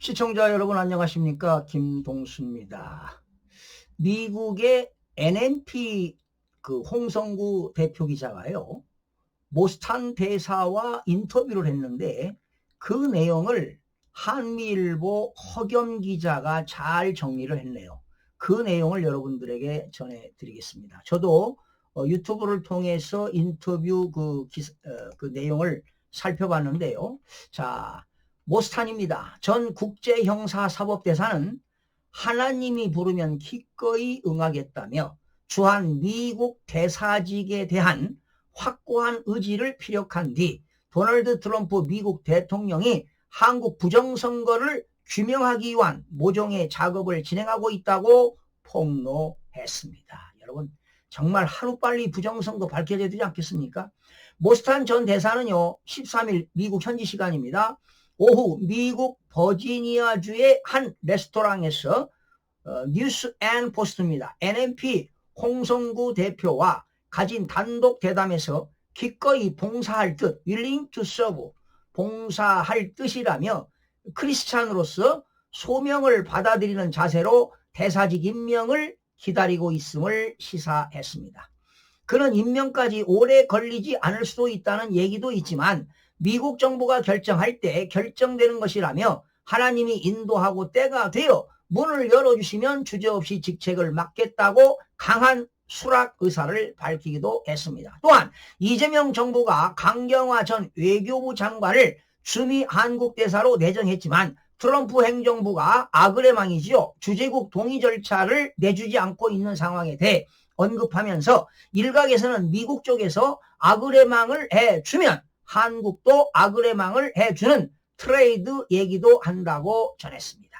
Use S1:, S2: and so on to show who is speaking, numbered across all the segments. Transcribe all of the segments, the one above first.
S1: 시청자 여러분 안녕하십니까? 김동수입니다. 미국의 NMP 홍성구 대표 기자가요, 모스탄 대사와 인터뷰를 했는데 그 내용을 한미일보 허겸 기자가 잘 정리를 했네요. 그 내용을 여러분들에게 전해드리겠습니다. 저도 유튜브를 통해서 인터뷰 그 내용을 살펴봤는데요. 자, 모스탄입니다. 전 국제형사사법대사는 하나님이 부르면 기꺼이 응하겠다며 주한 미국 대사직에 대한 확고한 의지를 피력한 뒤 도널드 트럼프 미국 대통령이 한국 부정선거를 규명하기 위한 모종의 작업을 진행하고 있다고 폭로했습니다. 여러분, 정말 하루빨리 부정선거 밝혀져야 되지 않겠습니까? 모스탄 전 대사는요, 13일 미국 현지 시간입니다. 오후 미국 버지니아주의 한 레스토랑에서 뉴스 앤 포스트입니다. NMP 홍성구 대표와 가진 단독 대담에서 기꺼이 봉사할 뜻, willing to serve, 봉사할 뜻이라며 크리스찬으로서 소명을 받아들이는 자세로 대사직 임명을 기다리고 있음을 시사했습니다. 그는 임명까지 오래 걸리지 않을 수도 있다는 얘기도 있지만 미국 정부가 결정할 때 결정되는 것이라며 하나님이 인도하고 때가 되어 문을 열어주시면 주저없이 직책을 맡겠다고 강한 수락 의사를 밝히기도 했습니다. 또한 이재명 정부가 강경화 전 외교부 장관을 주미 한국 대사로 내정했지만 트럼프 행정부가 아그레망이지요. 주재국 동의 절차를 내주지 않고 있는 상황에 대해 언급하면서 일각에서는 미국 쪽에서 아그레망을 해주면 한국도 아그레망을 해주는 트레이드 얘기도 한다고 전했습니다.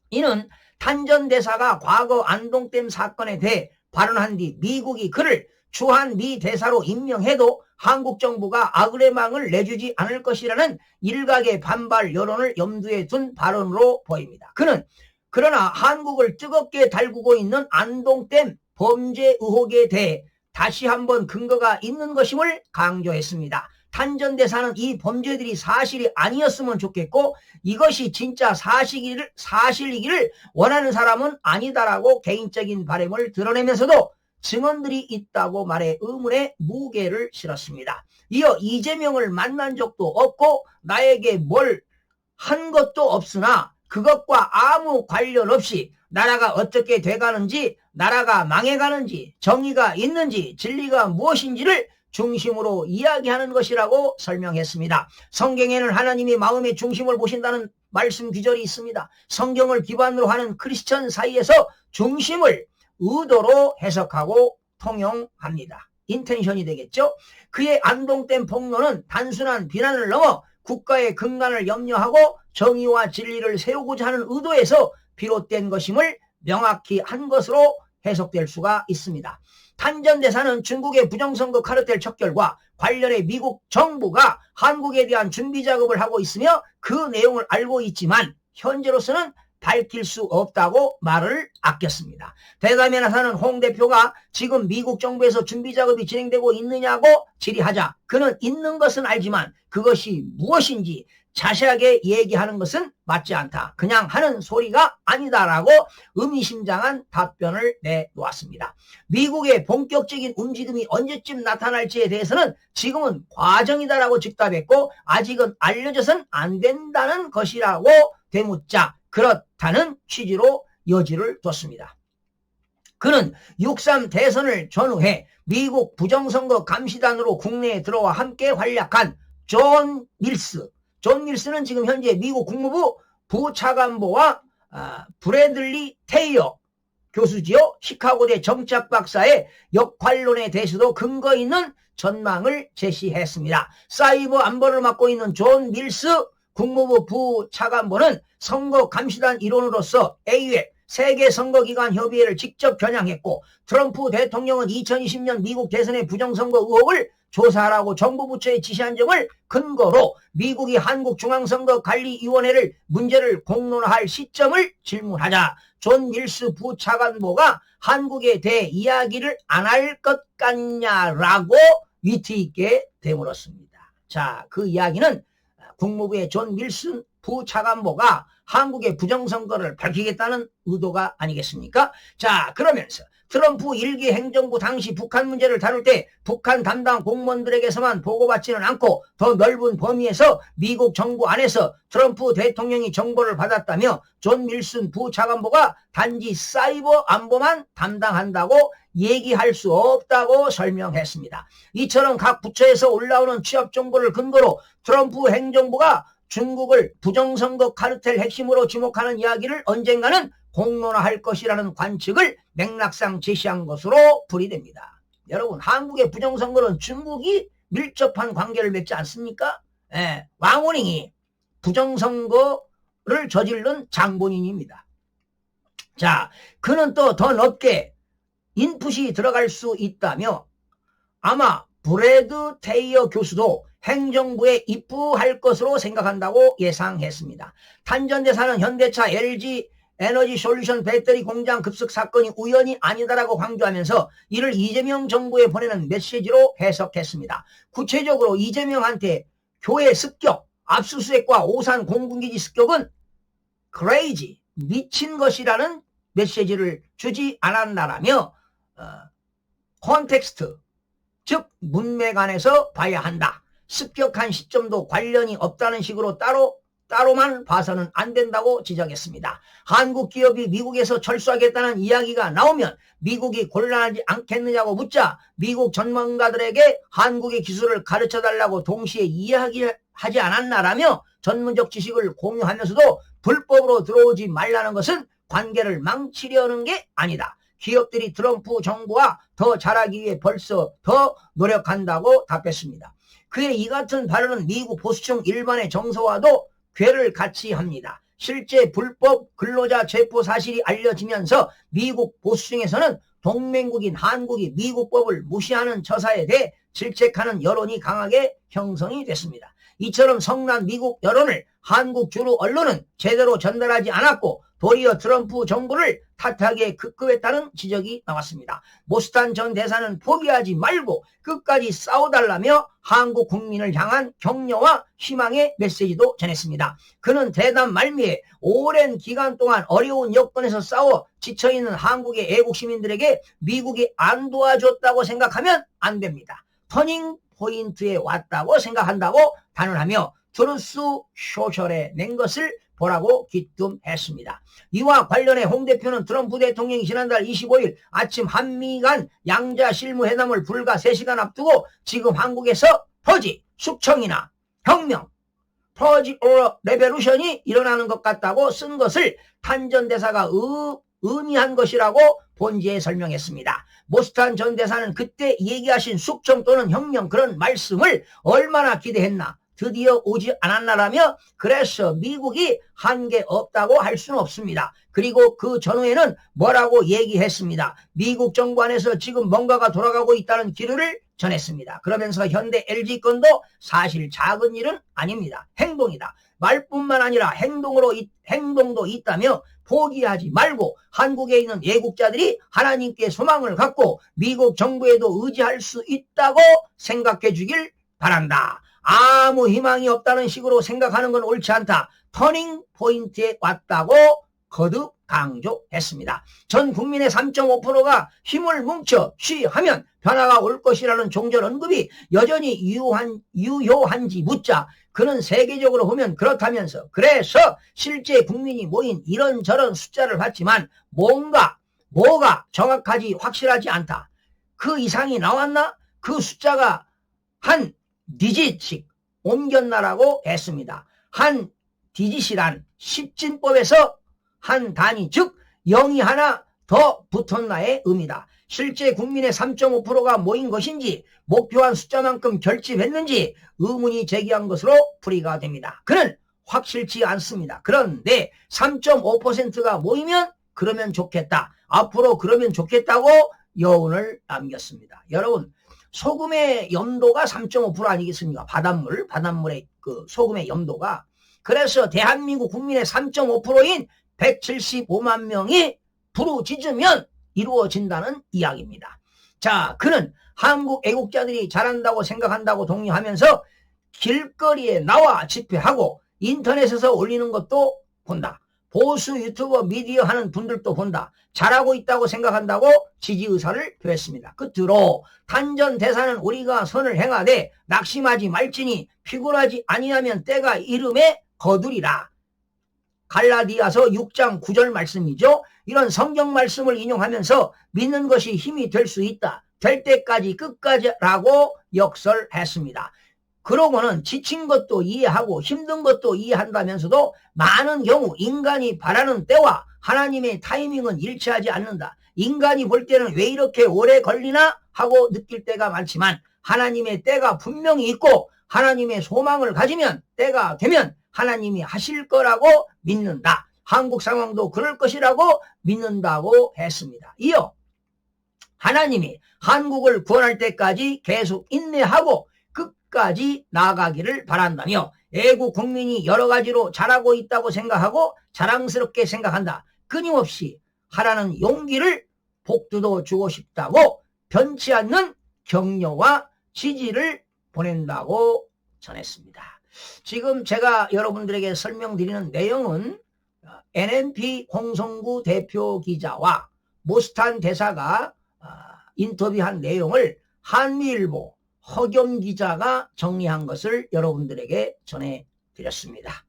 S1: 이는 탄전 대사가 과거 안동댐 사건에 대해 발언한 뒤 미국이 그를 주한 미 대사로 임명해도 한국 정부가 아그레망을 내주지 않을 것이라는 일각의 반발 여론을 염두에 둔 발언으로 보입니다. 그는 그러나 한국을 뜨겁게 달구고 있는 안동댐 범죄 의혹에 대해 다시 한번 근거가 있는 것임을 강조했습니다. 탄전 대사는 이 범죄들이 사실이 아니었으면 좋겠고 이것이 진짜 사실이기를 원하는 사람은 아니다라고 개인적인 바람을 드러내면서도 증언들이 있다고 말해 의문의 무게를 실었습니다. 이어 이재명을 만난 적도 없고 나에게 뭘 한 것도 없으나 그것과 아무 관련 없이 나라가 어떻게 돼가는지, 나라가 망해가는지, 정의가 있는지, 진리가 무엇인지를 중심으로 이야기하는 것이라고 설명했습니다. 성경에는 하나님이 마음의 중심을 보신다는 말씀 구절이 있습니다. 성경을 기반으로 하는 크리스천 사이에서 중심을 의도로 해석하고 통용합니다. 인텐션이 되겠죠. 그의 안동댐 폭로는 단순한 비난을 넘어 국가의 근간을 염려하고 정의와 진리를 세우고자 하는 의도에서 비롯된 것임을 명확히 한 것으로 해석될 수가 있습니다. 탄전 대사는 중국의 부정선거 카르텔 척결과 관련해 미국 정부가 한국에 대한 준비 작업을 하고 있으며 그 내용을 알고 있지만 현재로서는 밝힐 수 없다고 말을 아꼈습니다. 대담에 나서는 홍 대표가 지금 미국 정부에서 준비 작업이 진행되고 있느냐고 질의하자 그는 있는 것은 알지만 그것이 무엇인지 자세하게 얘기하는 것은 맞지 않다. 그냥 하는 소리가 아니다라고 의미심장한 답변을 내놓았습니다. 미국의 본격적인 움직임이 언제쯤 나타날지에 대해서는 지금은 과정이다라고 즉답했고 아직은 알려져선 안 된다는 것이라고 되묻자 그렇다는 취지로 여지를 뒀습니다. 그는 6.3 대선을 전후해 미국 부정선거 감시단으로 국내에 들어와 함께 활약한 존 밀스는 지금 현재 미국 국무부 부차관보와 브래들리 테이어 교수지요. 시카고대 정치학 박사의 역할론에 대해서도 근거 있는 전망을 제시했습니다. 사이버 안보를 맡고 있는 존 밀스 국무부 부차관보는 선거 감시단 일원으로서 AUF 세계선거기관협의회를 직접 겨냥했고 트럼프 대통령은 2020년 미국 대선의 부정선거 의혹을 조사하라고 정부 부처에 지시한 점을 근거로 미국이 한국중앙선거관리위원회를 문제를 공론화할 시점을 질문하자 존 밀스 부차관보가 한국에 대해 이야기를 안 할 것 같냐라고 위트 있게 되물었습니다. 자, 그 이야기는 국무부의 존 밀스 부차관보가 한국의 부정선거를 밝히겠다는 의도가 아니겠습니까? 자, 그러면서 트럼프 1기 행정부 당시 북한 문제를 다룰 때 북한 담당 공무원들에게서만 보고받지는 않고 더 넓은 범위에서 미국 정부 안에서 트럼프 대통령이 정보를 받았다며 존 밀슨 부차관보가 단지 사이버 안보만 담당한다고 얘기할 수 없다고 설명했습니다. 이처럼 각 부처에서 올라오는 취합 정보를 근거로 트럼프 행정부가 중국을 부정선거 카르텔 핵심으로 지목하는 이야기를 언젠가는 공론화할 것이라는 관측을 맥락상 제시한 것으로 풀이됩니다. 여러분, 한국의 부정선거는 중국이 밀접한 관계를 맺지 않습니까? 예, 왕원잉이 부정선거를 저지른 장본인입니다. 자, 그는 또 더 넓게 인풋이 들어갈 수 있다며 아마 브래드 테이어 교수도 행정부에 입부할 것으로 생각한다고 예상했습니다. 탄전대사는 현대차 LG 에너지 솔루션 배터리 공장 급습 사건이 우연이 아니다라고 강조하면서 이를 이재명 정부에 보내는 메시지로 해석했습니다. 구체적으로 이재명한테 교회 습격, 압수수색과 오산 공군기지 습격은 crazy, 미친 것이라는 메시지를 주지 않았나라며 컨텍스트, 즉 문맥안에서 봐야 한다. 습격한 시점도 관련이 없다는 식으로 따로만 봐서는 안 된다고 지적했습니다. 한국 기업이 미국에서 철수하겠다는 이야기가 나오면 미국이 곤란하지 않겠느냐고 묻자 미국 전문가들에게 한국의 기술을 가르쳐달라고 동시에 이야기하지 않았나라며 전문적 지식을 공유하면서도 불법으로 들어오지 말라는 것은 관계를 망치려는 게 아니다. 기업들이 트럼프 정부와 더 잘하기 위해 벌써 더 노력한다고 답했습니다. 그의 이 같은 발언은 미국 보수층 일반의 정서와도 괴를 같이 합니다. 실제 불법 근로자 체포 사실이 알려지면서 미국 보수층에서는 동맹국인 한국이 미국법을 무시하는 처사에 대해 질책하는 여론이 강하게 형성이 됐습니다. 이처럼 성난 미국 여론을 한국 주류 언론은 제대로 전달하지 않았고 도리어 트럼프 정부를 탓하기에 급급했다는 지적이 나왔습니다. 모스탄 전 대사는 포기하지 말고 끝까지 싸워달라며 한국 국민을 향한 격려와 희망의 메시지도 전했습니다. 그는 대담 말미에 오랜 기간 동안 어려운 여건에서 싸워 지쳐있는 한국의 애국 시민들에게 미국이 안 도와줬다고 생각하면 안 됩니다. 터닝 포인트에 왔다고 생각한다고 단언하며 트루스 소셜에 낸 것을 보라고 귀뜸했습니다. 이와 관련해 홍 대표는 트럼프 대통령이 지난달 25일 아침 한미 간 양자 실무회담을 불과 3시간 앞두고 지금 한국에서 퍼지, 숙청이나 혁명, 퍼지 or 레베루션이 일어나는 것 같다고 쓴 것을 탄전 대사가 의미한 것이라고 본지에 설명했습니다. 모스탄 전 대사는 그때 얘기하신 숙청 또는 혁명 그런 말씀을 얼마나 기대했나. 드디어 오지 않았나라며 그래서 미국이 한계 없다고 할 수는 없습니다. 그리고 그 전후에는 뭐라고 얘기했습니다. 미국 정부 안에서 지금 뭔가가 돌아가고 있다는 기류를 전했습니다. 그러면서 현대 LG 건도 사실 작은 일은 아닙니다. 행동이다. 말뿐만 아니라 행동도 있다며 포기하지 말고 한국에 있는 애국자들이 하나님께 소망을 갖고 미국 정부에도 의지할 수 있다고 생각해 주길 바란다. 아무 희망이 없다는 식으로 생각하는 건 옳지 않다. 터닝 포인트에 왔다고 거듭 강조했습니다. 전 국민의 3.5%가 힘을 뭉쳐 취하면 변화가 올 것이라는 종전 언급이 여전히 유효한지 묻자 그는 세계적으로 보면 그렇다면서 그래서 실제 국민이 모인 이런저런 숫자를 봤지만 뭐가 정확하지 확실하지 않다. 그 이상이 나왔나? 그 숫자가 한 디짓씩 옮겼나라고 했습니다. 한 디짓이란 십진법에서 한 단위 즉 0이 하나 더 붙었나의 의미다. 실제 국민의 3.5%가 모인 것인지 목표한 숫자만큼 결집했는지 의문이 제기한 것으로 풀이가 됩니다. 그는 확실치 않습니다. 그런데 3.5%가 모이면 그러면 좋겠다. 앞으로 그러면 좋겠다고 여운을 남겼습니다. 여러분 소금의 염도가 3.5% 아니겠습니까? 바닷물의 그 소금의 염도가. 그래서 대한민국 국민의 3.5%인 175만 명이 부르짖으면 이루어진다는 이야기입니다. 자, 그는 한국 애국자들이 잘한다고 생각한다고 독려하면서 길거리에 나와 집회하고 인터넷에서 올리는 것도 본다. 보수 유튜버 미디어 하는 분들도 본다. 잘하고 있다고 생각한다고 지지 의사를 표했습니다. 끝으로 탄전 대사는 우리가 선을 행하되 낙심하지 말지니 피곤하지 아니하면 때가 이름에 거두리라. 갈라디아서 6장 9절 말씀이죠. 이런 성경 말씀을 인용하면서 믿는 것이 힘이 될 수 있다. 될 때까지 끝까지라고 역설했습니다. 그러고는 지친 것도 이해하고 힘든 것도 이해한다면서도 많은 경우 인간이 바라는 때와 하나님의 타이밍은 일치하지 않는다. 인간이 볼 때는 왜 이렇게 오래 걸리나 하고 느낄 때가 많지만 하나님의 때가 분명히 있고 하나님의 소망을 가지면 때가 되면 하나님이 하실 거라고 믿는다. 한국 상황도 그럴 것이라고 믿는다고 했습니다. 이어 하나님이 한국을 구원할 때까지 계속 인내하고 끝까지 나아가기를 바란다며 애국 국민이 여러 가지로 잘하고 있다고 생각하고 자랑스럽게 생각한다. 끊임없이 하라는 용기를 복두도 주고 싶다고 변치 않는 격려와 지지를 보낸다고 전했습니다. 지금 제가 여러분들에게 설명드리는 내용은 NNP 홍성구 대표 기자와 모스탄 대사가 인터뷰한 내용을 한미일보 허겸 기자가 정리한 것을 여러분들에게 전해드렸습니다.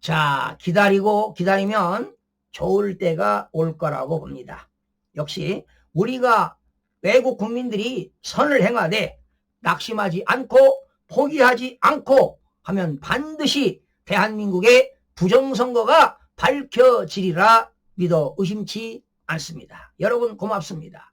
S1: 자, 기다리면 좋을 때가 올 거라고 봅니다. 역시 우리가 외국 국민들이 선을 행하되 낙심하지 않고 포기하지 않고 하면 반드시 대한민국의 부정선거가 밝혀지리라 믿어 의심치 않습니다. 여러분 고맙습니다.